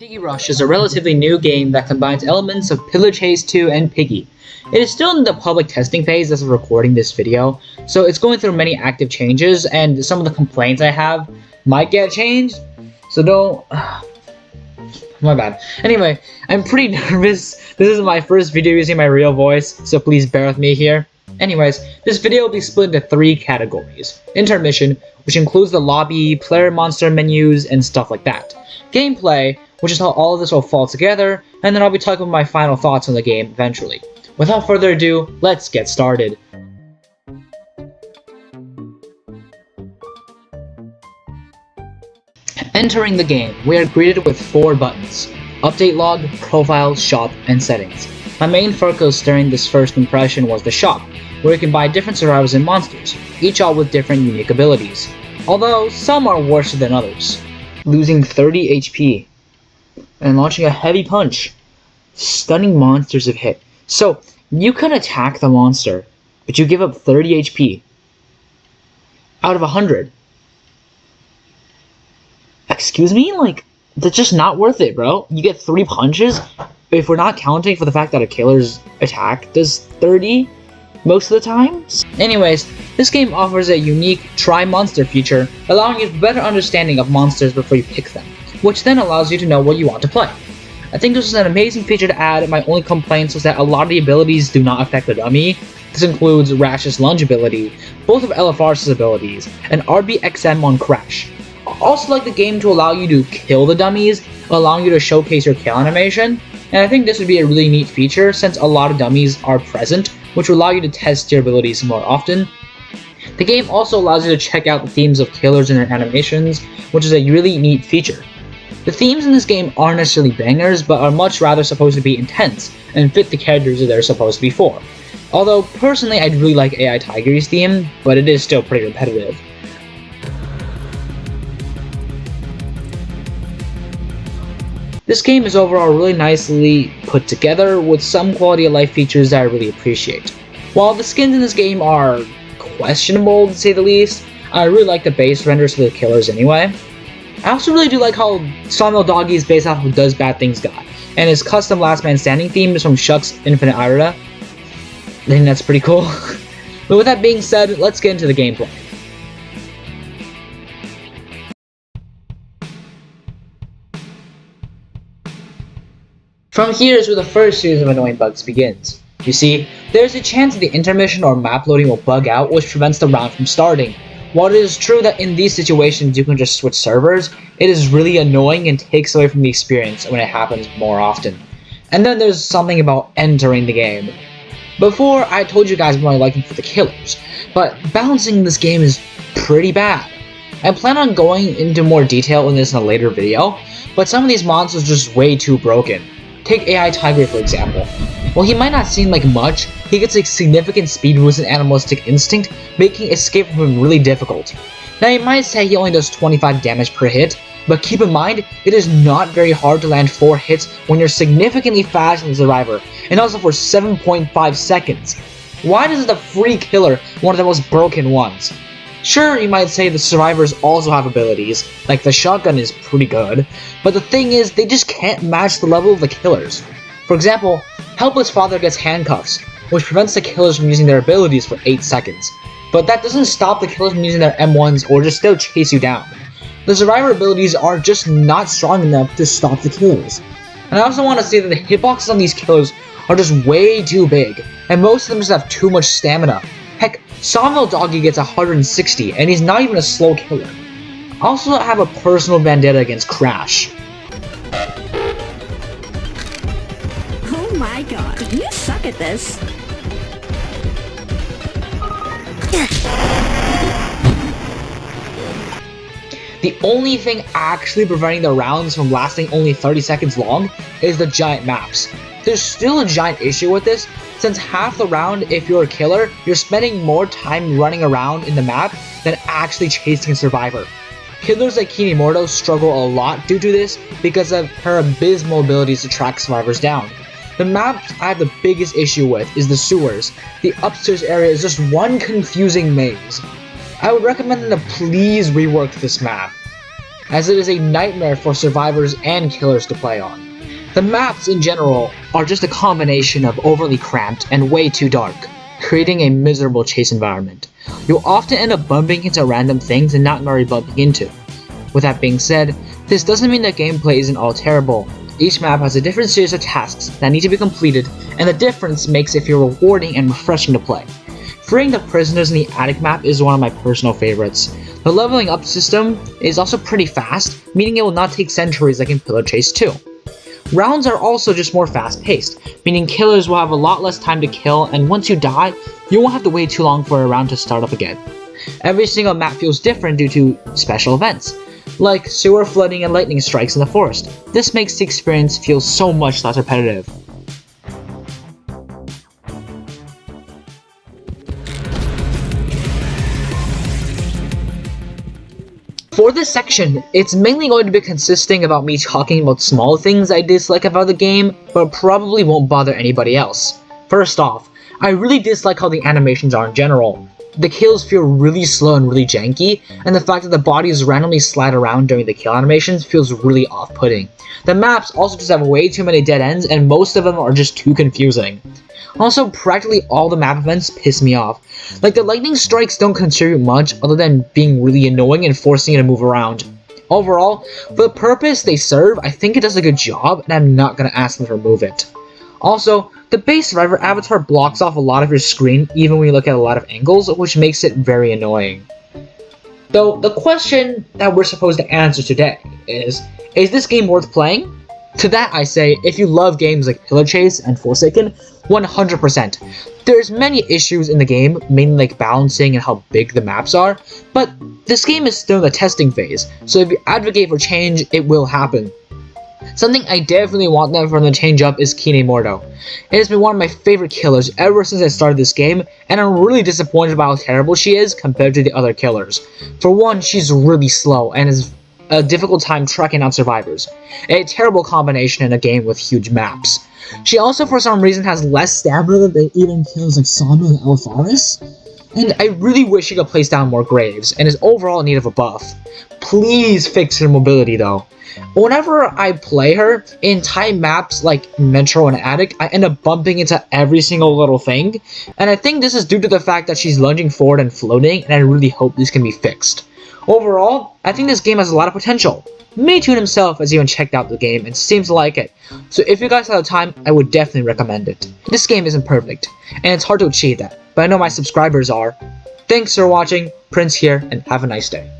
Piggy Rush is a relatively new game that combines elements of Pillage Haze 2 and Piggy. It is still in the public testing phase as of recording this video, so it's going through many active changes, and some of the complaints I have might get changed, so don't... my bad. Anyway, I'm pretty nervous. This is my first video using my real voice, so please bear with me here. Anyways, this video will be split into 3 categories. Intermission, which includes the lobby, player monster menus, and stuff like that. Gameplay, which is how all of this will fall together, and then I'll be talking about my final thoughts on the game eventually. Without further ado, let's get started. Entering the game, we are greeted with 4 buttons: Update Log, Profile, Shop, and Settings. My main focus during this first impression was the shop, where you can buy different survivors and monsters, each all with different unique abilities, although some are worse than others. Losing 30 HP and launching a heavy punch. Stunning monsters if hit. So, you can attack the monster, but you give up 30 HP out of 100. Excuse me? Like, that's just not worth it, bro. You get 3 punches? If we're not counting for the fact that a killer's attack does 30 most of the time? Anyways, this game offers a unique try monster feature, allowing you a better understanding of monsters before you pick them, which then allows you to know what you want to play. I think this is an amazing feature to add. My only complaints was that a lot of the abilities do not affect the dummy. This includes Rash's lunge ability, both of LFR's abilities, and RBXM on Crash. I also like the game to allow you to kill the dummies, allowing you to showcase your kill animation, and I think this would be a really neat feature since a lot of dummies are present, which will allow you to test your abilities more often. The game also allows you to check out the themes of killers and their animations, which is a really neat feature. The themes in this game aren't necessarily bangers, but are much rather supposed to be intense, and fit the characters that they're supposed to be for. Although, personally, I'd really like AI Tiger's theme, but it is still pretty repetitive. This game is overall really nicely put together, with some quality of life features that I really appreciate. While the skins in this game are questionable, to say the least, I really like the base renders for the killers anyway. I also really do like how Sawmill Doggy is based off of Does Bad Things Guy, and his custom Last Man Standing theme is from Shuck's Infinite Irida. I think that's pretty cool. But with that being said, let's get into the gameplay. From here is where the first series of annoying bugs begins. You see, there's a chance that the intermission or map loading will bug out, which prevents the round from starting. While it is true that in these situations you can just switch servers, it is really annoying and takes away from the experience when it happens more often. And then there's something about entering the game. Before, I told you guys my liking for the killers, but balancing in this game is pretty bad. I plan on going into more detail in this in a later video, but some of these monsters are just way too broken. Take AI Tiger for example. While he might not seem like much, he gets a significant speed boost and animalistic instinct, making escape from him really difficult. Now you might say he only does 25 damage per hit, but keep in mind, it is not very hard to land 4 hits when you're significantly faster than the survivor, and also for 7.5 seconds. Why does the free killer one of the most broken ones? Sure, you might say the survivors also have abilities, like the shotgun is pretty good, but the thing is, they just can't match the level of the killers. For example, Helpless Father gets handcuffs, which prevents the killers from using their abilities for 8 seconds. But that doesn't stop the killers from using their M1s or just still chase you down. The survivor abilities are just not strong enough to stop the killers. And I also want to say that the hitboxes on these killers are just way too big, and most of them just have too much stamina. Heck, Sawmill Doggy gets 160, and he's not even a slow killer. I also have a personal vendetta against Crash. Oh my god, you suck at this. The only thing actually preventing the rounds from lasting only 30 seconds long is the giant maps. There's still a giant issue with this, since half the round, if you're a killer, you're spending more time running around in the map than actually chasing a survivor. Killers like Kinemorto struggle a lot due to this because of her abysmal abilities to track survivors down. The maps I have the biggest issue with is the sewers. The upstairs area is just one confusing maze. I would recommend them to please rework this map. as it is a nightmare for survivors and killers to play on. The maps in general are just a combination of overly cramped and way too dark, creating a miserable chase environment. You'll often end up bumping into random things and not knowing bumping into. With that being said, this doesn't mean that gameplay isn't all terrible. Each map has a different series of tasks that need to be completed, and the difference makes it feel rewarding and refreshing to play. Freeing the prisoners in the attic map is one of my personal favorites. The leveling up system is also pretty fast, meaning it will not take centuries like in Pillar Chase 2. Rounds are also just more fast paced, meaning killers will have a lot less time to kill, and once you die, you won't have to wait too long for a round to start up again. Every single map feels different due to special events, like sewer flooding and lightning strikes in the forest. This makes the experience feel so much less repetitive. For this section, it's mainly going to be consisting about me talking about small things I dislike about the game, but probably won't bother anybody else. First off, I really dislike how the animations are in general. The kills feel really slow and really janky, and the fact that the bodies randomly slide around during the kill animations feels really off-putting. The maps also just have way too many dead ends, and most of them are just too confusing. Also, practically all the map events piss me off. Like, the lightning strikes don't contribute much other than being really annoying and forcing you to move around. Overall, for the purpose they serve, I think it does a good job, and I'm not gonna ask them to remove it. Also, the base survivor avatar blocks off a lot of your screen even when you look at a lot of angles, which makes it very annoying. Though, the question that we're supposed to answer today is this game worth playing? To that I say, if you love games like Pillar Chase and Forsaken, 100%. There's many issues in the game, mainly like balancing and how big the maps are, but this game is still in the testing phase, so if you advocate for change, it will happen. Something I definitely want them from the change up is Kinemorto. It has been one of my favorite killers ever since I started this game, and I'm really disappointed about how terrible she is compared to the other killers. For one, she's really slow and is a difficult time tracking out survivors. A terrible combination in a game with huge maps. She also for some reason has less stamina than even kills like Sama and Alfaris. And I really wish she could place down more graves, and is overall in need of a buff. Please fix her mobility though. Whenever I play her, in tight maps like Metro and Attic, I end up bumping into every single little thing, and I think this is due to the fact that she's lunging forward and floating, and I really hope this can be fixed. Overall, I think this game has a lot of potential. Maytune himself has even checked out the game and seems to like it, so if you guys have the time, I would definitely recommend it. This game isn't perfect, and it's hard to achieve that, but I know my subscribers are. Thanks for watching, Prince here, and have a nice day.